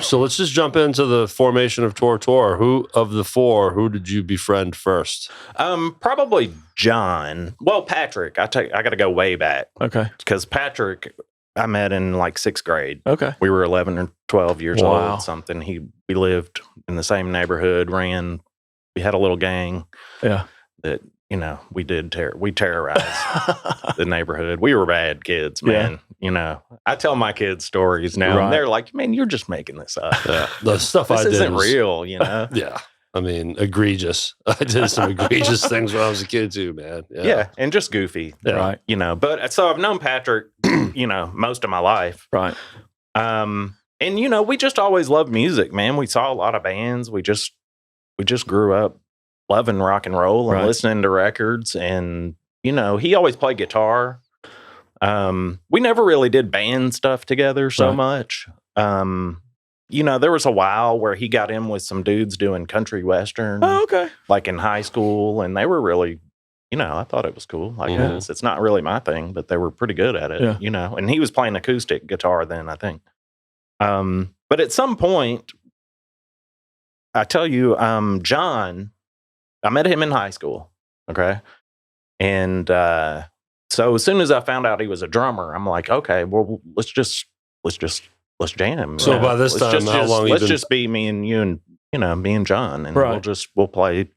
So let's just jump into the formation of Tora Tora. Who of the four, who did you befriend first? Probably John. Well, Patrick. I got to go way back. Okay. Because Patrick, I met in like 6th grade. Okay. We were 11 or 12 years Wow. old, something. We lived in the same neighborhood, we had a little gang. Yeah. That, we terrorized the neighborhood. We were bad kids, man. Yeah. I tell my kids stories now, and they're like, man, you're just making this up. Yeah. The stuff I did isn't real, Yeah. I mean, egregious. I did some egregious things when I was a kid too, man. Yeah, and just goofy. Yeah. Right. But so I've known Patrick, most of my life. Right. And we just always loved music, man. We saw a lot of bands. We just grew up loving rock and roll and listening to records. And, he always played guitar. We never really did band stuff together so much. There was a while where he got in with some dudes doing country western. Oh, okay. Like in high school, and they were really, I thought it was cool. Like it's not really my thing, but they were pretty good at it. Yeah. And he was playing acoustic guitar then, I think. But at some point, I tell you, John, I met him in high school. Okay. And so as soon as I found out he was a drummer, I'm like, okay, well, let's jam. So by this time, how long? Let's just be me and you, and me and John, and we'll play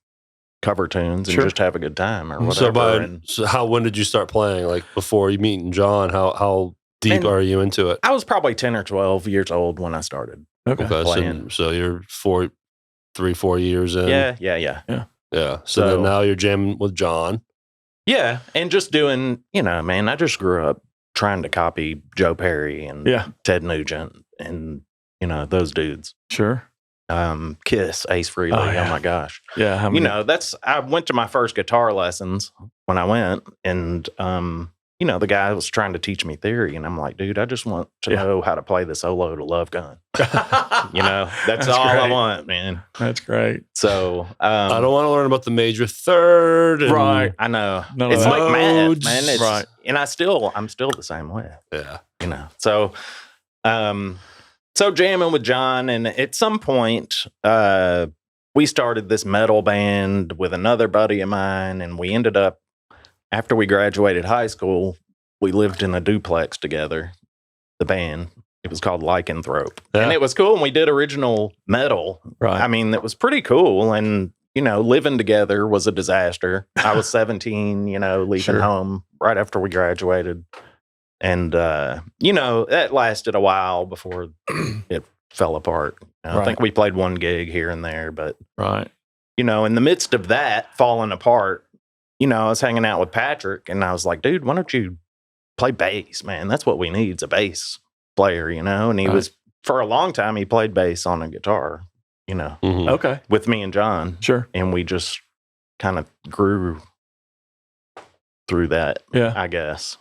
cover tunes and just have a good time or whatever. So when did you start playing? Like before you meeting John, how deep are you into it? I was probably 10 or 12 years old when I started. Okay, playing. So you're 4 years in. Yeah. So then now you're jamming with John. Yeah, and just doing, man, I just grew up trying to copy Joe Perry and Ted Nugent and, those dudes. Sure. Kiss, Ace Frehley. Oh my gosh. Yeah. I went to my first guitar lessons when I went, and, the guy was trying to teach me theory, and I'm like, dude, I just want to know how to play the solo to Love Gun. That's all great. I want, man. That's great. So I don't want to learn about the major third. Right. I know. None It's of like that. math, man. It's, right. And I'm still the same way. Yeah. So, so jamming with John, and at some point, we started this metal band with another buddy of mine, and we ended up, after we graduated high school, we lived in a duplex together, the band. It was called Lycanthrope. Yeah. And it was cool, and we did original metal. Right. I mean, it was pretty cool, and, living together was a disaster. I was 17, leaving home right after we graduated. And, that lasted a while before it fell apart. I think we played one gig here and there, but, in the midst of that falling apart, I was hanging out with Patrick, and I was like, dude, why don't you play bass, man? That's what we need, is a bass player, and he was, for a long time, he played bass on a guitar, Okay. with me and John. Sure. And we just kind of grew through that, Yeah. I guess.